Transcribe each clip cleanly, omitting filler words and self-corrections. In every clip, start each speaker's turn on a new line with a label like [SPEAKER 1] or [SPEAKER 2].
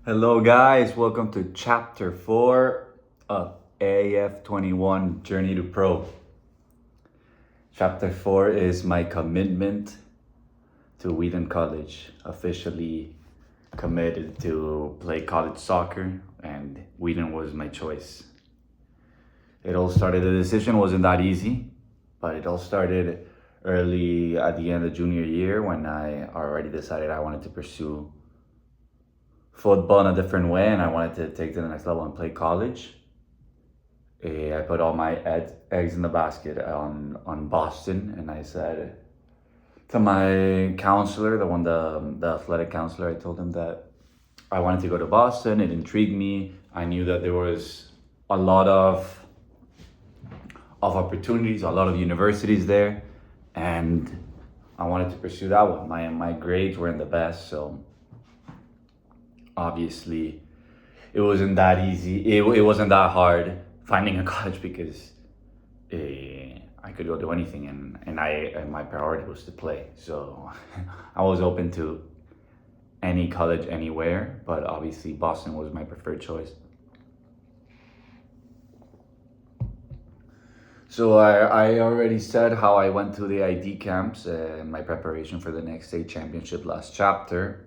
[SPEAKER 1] Hello, guys. Welcome to Chapter 4 of AF21 Journey to Pro. Chapter 4 is my commitment to Wheaton College. Officially committed to play college soccer, and Wheaton was my choice. The decision wasn't that easy, but it all started early at the end of junior year when I already decided I wanted to pursue football in a different way, and I wanted to take to the next level and play college. I put all my eggs in the basket on Boston, and I said to my counselor, the athletic counselor, I told him that I wanted to go to Boston. It intrigued me. I knew that there was a lot of opportunities, a lot of universities there, and I wanted to pursue that one. My grades weren't the best, so obviously it wasn't that easy. It wasn't that hard finding a college because I could go do anything, and my priority was to play. So I was open to any college anywhere, but obviously Boston was my preferred choice. So I already said how I went to the ID camps in my preparation for the next state championship last chapter.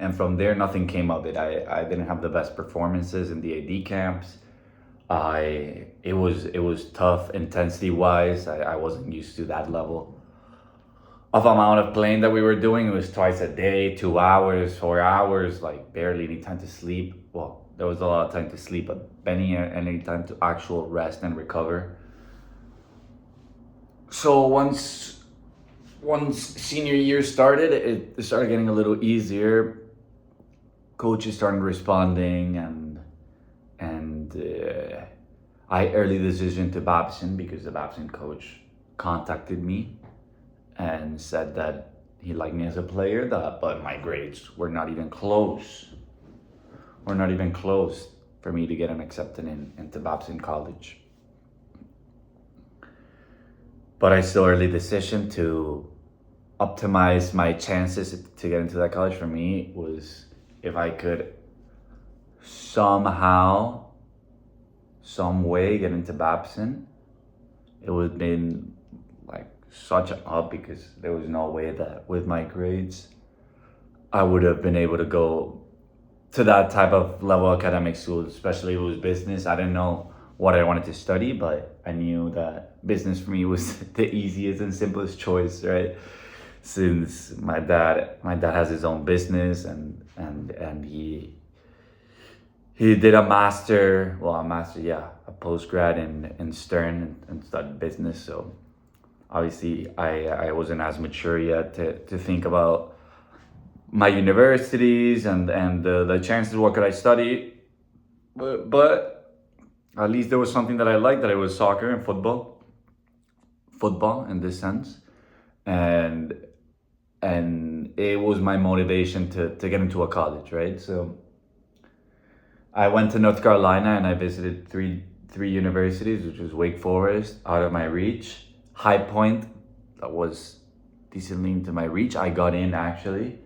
[SPEAKER 1] And from there, nothing came of it. I didn't have the best performances in the AD camps. It was tough intensity wise. I wasn't used to that level of amount of playing that we were doing. It was twice a day, 2 hours, 4 hours, like barely any time to sleep. Well, there was a lot of time to sleep, but barely any time to actual rest and recover. So once senior year started, it started getting a little easier. Coaches started responding, and I early decision to Babson because the Babson coach contacted me and said that he liked me as a player, but my grades were not even close. Were not even close for me to get an accepted into Babson College. But I still early decision to optimize my chances to get into that college for me was if I could somehow, some way get into Babson. It would have been like such an up because there was no way that with my grades I would have been able to go to that type of level academic school, especially if it was business. I didn't know what I wanted to study, but I knew that business for me was the easiest and simplest choice, right? Since my dad has his own business, and he did a postgrad in Stern and studied business. So obviously I wasn't as mature yet to think about my universities and the chances, what could I study, but at least there was something that I liked, that it was soccer and football in this sense, and it was my motivation to get into a college, right? So I went to North Carolina and I visited three universities, which was Wake Forest, out of my reach, High Point, that was decently into my reach. I got in actually,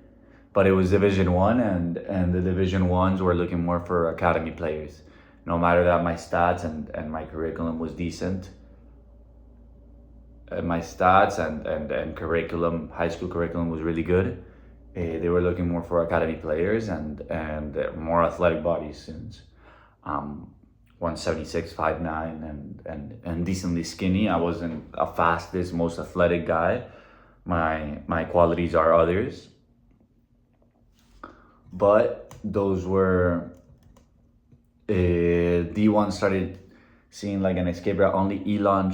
[SPEAKER 1] but it was Division 1, and the Division 1s were looking more for academy players. No matter that my stats and my curriculum was decent, my stats and curriculum, high school curriculum was really good. They were looking more for academy players and more athletic bodies, since 176, 5'9", and decently skinny. I wasn't a fastest, most athletic guy. My qualities are others. But those were D1 started seeing like an escape route. Only Elon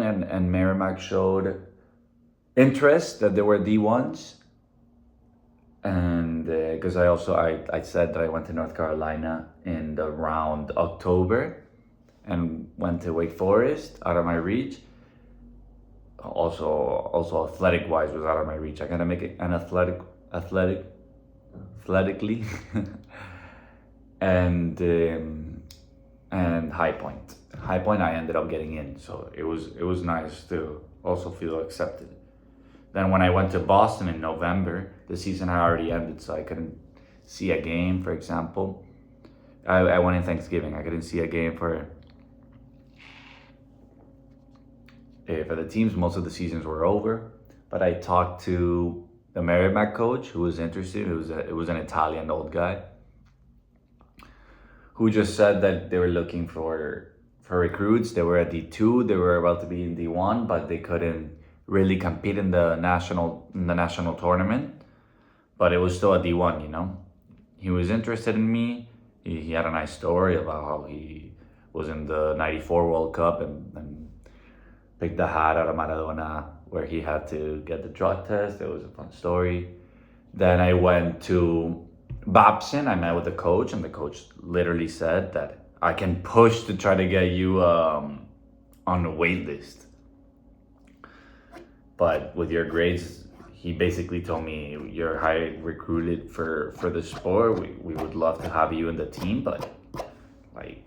[SPEAKER 1] and Merrimack showed interest that there were D1s, and because I said that I went to North Carolina in around October and went to Wake Forest, out of my reach. Also athletic wise was out of my reach. I gotta make it an athletically and High Point. High Point I ended up getting in, so it was nice to also feel accepted. Then when I went to Boston in November, the season had already ended, so I couldn't see a game, for example. I went in Thanksgiving. I couldn't see a game for the teams. Most of the seasons were over, but I talked to the Merrimack coach who was interested. It was an Italian old guy who just said that they were looking for recruits. They were at D2. They were about to be in D1, but they couldn't really compete in the national tournament. But it was still a D1, you know. He was interested in me. He had a nice story about how he was in the '94 World Cup and picked the hat out of Maradona where he had to get the drug test. It was a fun story. Then I went to Babson. I met with the coach, and the coach literally said that I can push to try to get you on the wait list. But with your grades, he basically told me you're highly recruited for the sport. We would love to have you in the team, but like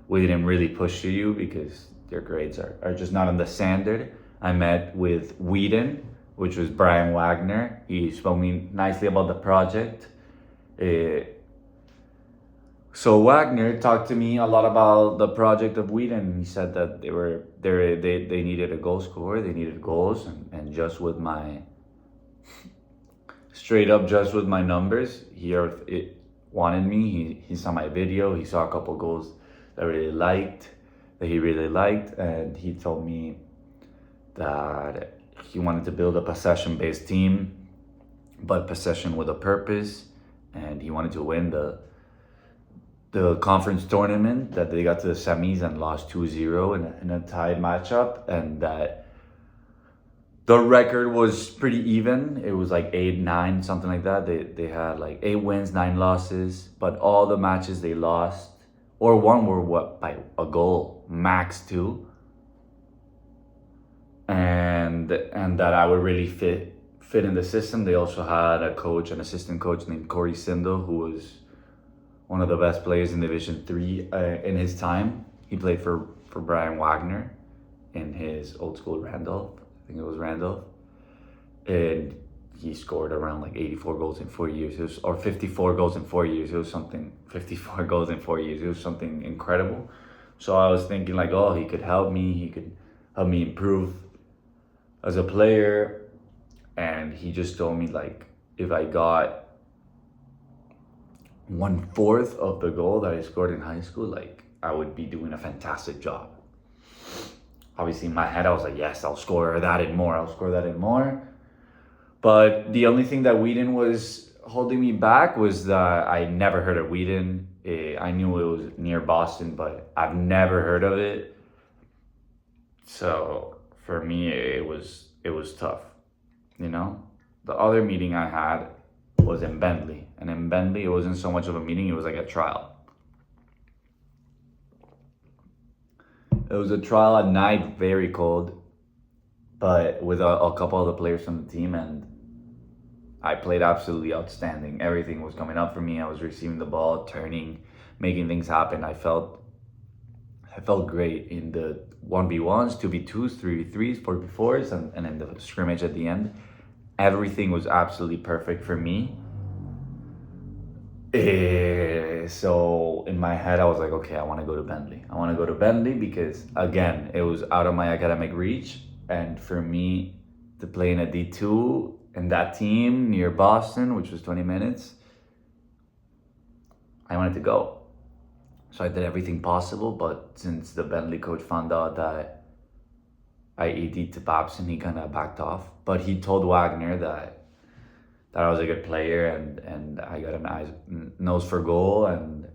[SPEAKER 1] we didn't really push you because your grades are just not on the standard. I met with Wheaton, which was Brian Wagner. He spoke me nicely about the project. So Wagner talked to me a lot about the project of Wheaton. He said that they needed a goal scorer, they needed goals, and just with my straight up just with my numbers, it wanted me. He saw my video. He saw a couple goals that he really liked, and he told me that he wanted to build a possession-based team, but possession with a purpose, and he wanted to win the conference tournament, that they got to the semis and lost 2-0 in a tied matchup, and that the record was pretty even. It was like 8-9, something like that. They had like 8 wins, 9 losses, but all the matches they lost or won were by a goal, max 2. And that I would really fit in the system. They also had an assistant coach named Corey Sindel, who was one of the best players in Division 3 in his time. He played for Brian Wagner in his old school Randolph. I think it was Randolph. And he scored around like 84 goals in 4 years. Or 54 goals in 4 years. It was something, 54 goals in 4 years. It was something incredible. So I was thinking like, oh, he could help me. He could help me improve as a player. And he just told me like, if I got 1/4 of the goal that I scored in high school, like I would be doing a fantastic job. Obviously in my head I was like, yes, I'll score that and more. But the only thing that Wheaton was holding me back was that I never heard of Wheaton. I knew it was near Boston, but I've never heard of it. So for me it was tough, you know. The other meeting I had was in Bentley. And in Bentley, it wasn't so much of a meeting, it was like a trial. It was a trial at night, very cold, but with a couple of the players from the team, and I played absolutely outstanding. Everything was coming up for me. I was receiving the ball, turning, making things happen. I felt great in the 1v1s, 2v2s, 3v3s, 4v4s, and in the scrimmage at the end. Everything was absolutely perfect for me. So in my head, I was like, okay, I want to go to Bentley because, again, it was out of my academic reach. And for me to play in a D2 and that team near Boston, which was 20 minutes, I wanted to go. So I did everything possible. But since the Bentley coach found out that I ED'd to Babson, he kind of backed off. But he told Wagner that I was a good player and I got a nice nose for goal and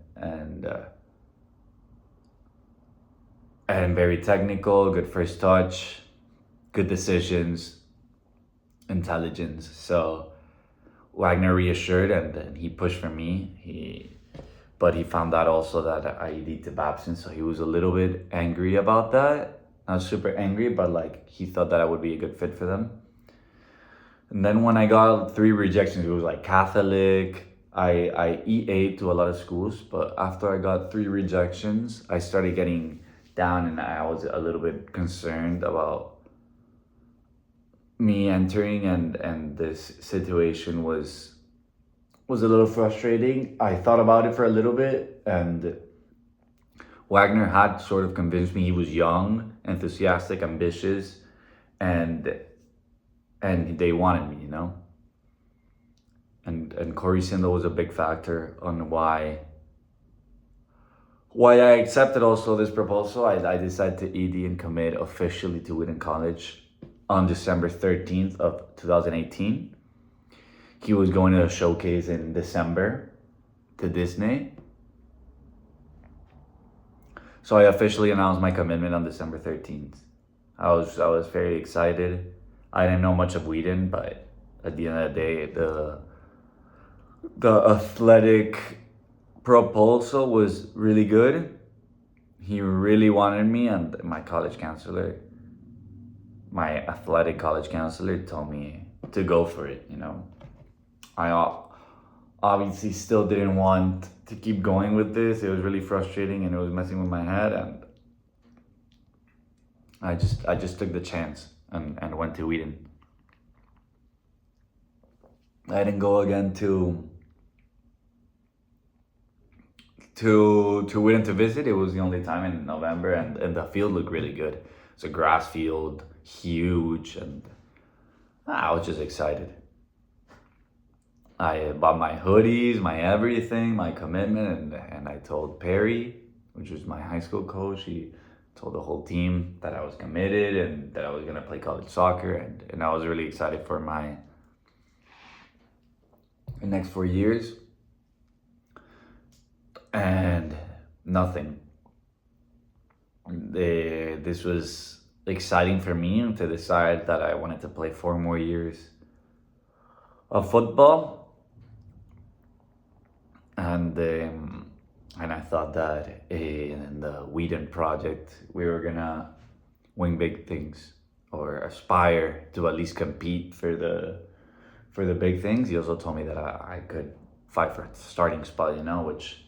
[SPEAKER 1] very technical, good first touch, good decisions, intelligence. So Wagner reassured and he pushed for me. But he found out also that I ED'd to Babson, so he was a little bit angry about that. Not super angry, but like he thought that I would be a good fit for them. And then when I got 3 rejections, it was like Catholic, I EA'd to a lot of schools, but after I got 3 rejections, I started getting down and I was a little bit concerned about me entering, and this situation was was a little frustrating. I thought about it for a little bit, and Wagner had sort of convinced me. He was young, enthusiastic, ambitious, and they wanted me, And Corey Sindel was a big factor on why I accepted also this proposal. I decided to ED and commit officially to Wheaton College on December 13th of 2018. He was going to a showcase in December to Disney. So I officially announced my commitment on December 13th. I was very excited. I didn't know much of Wheaton, but at the end of the day, the athletic proposal was really good. He really wanted me, and my athletic college counselor told me to go for it. I obviously still didn't want to keep going with this. It was really frustrating and it was messing with my head, and I just took the chance and went to Wheaton. I didn't go again to Wheaton to visit. It was the only time in November, and the field looked really good. It's a grass field, huge, and I was just excited. I bought my hoodies, my everything, my commitment, and I told Perry, which was my high school coach. He told the whole team that I was committed and that I was gonna play college soccer, and I was really excited for the next 4 years. And nothing. This was exciting for me to decide that I wanted to play 4 more years of football. And I thought that in the Wheaton project, we were gonna win big things or aspire to at least compete for the big things. He also told me that I could fight for a starting spot, which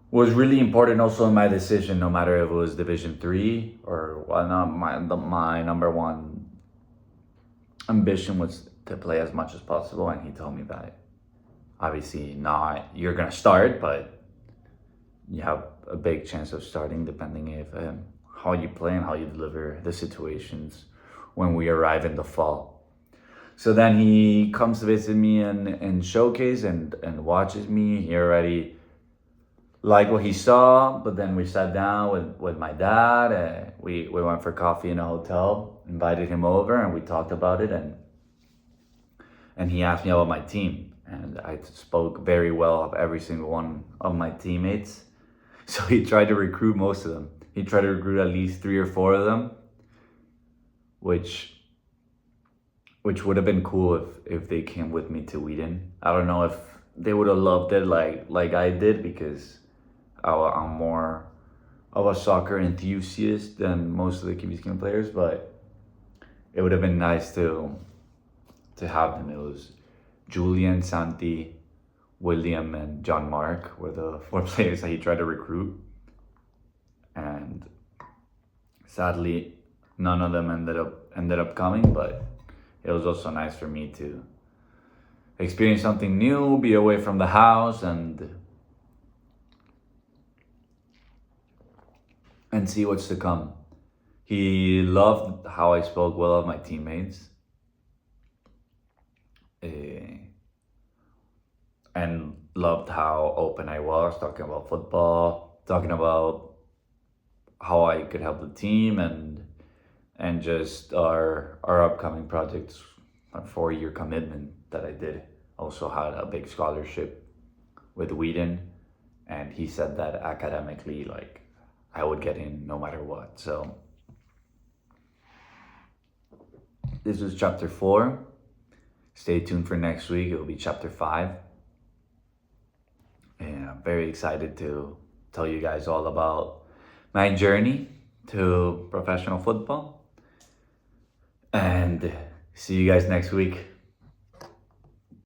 [SPEAKER 1] was really important also in my decision, no matter if it was Division 3 or whatnot. My number one ambition was to play as much as possible, and he told me that obviously not you're gonna start, but you have a big chance of starting depending if how you play and how you deliver the situations when we arrive in the fall. So then he comes to visit me and showcase and watches me. He already liked what he saw, but then we sat down with my dad. We went for coffee in a hotel, invited him over, and we talked about it. And he asked me about my team, and I spoke very well of every single one of my teammates. So he tried to recruit most of them. He tried to recruit at least 3 or 4 of them, which would have been cool if they came with me to Wheaton. I don't know if they would have loved it like I did, because I'm more of a soccer enthusiast than most of the Key Biscayne players, but it would have been nice to have them. It was Julian, Santi, William, and John Mark were the 4 players that he tried to recruit. And sadly, none of them ended up coming, but it was also nice for me to experience something new, be away from the house, and see what's to come. He loved how I spoke well of my teammates. And loved how open I was, talking about football, talking about how I could help the team, and just our upcoming projects, a 4-year commitment that I did. Also had a big scholarship with Wheaton, and he said that academically, I would get in no matter what. So this was chapter 4. Stay tuned for next week. It will be chapter 5. And I'm very excited to tell you guys all about my journey to professional football. And see you guys next week.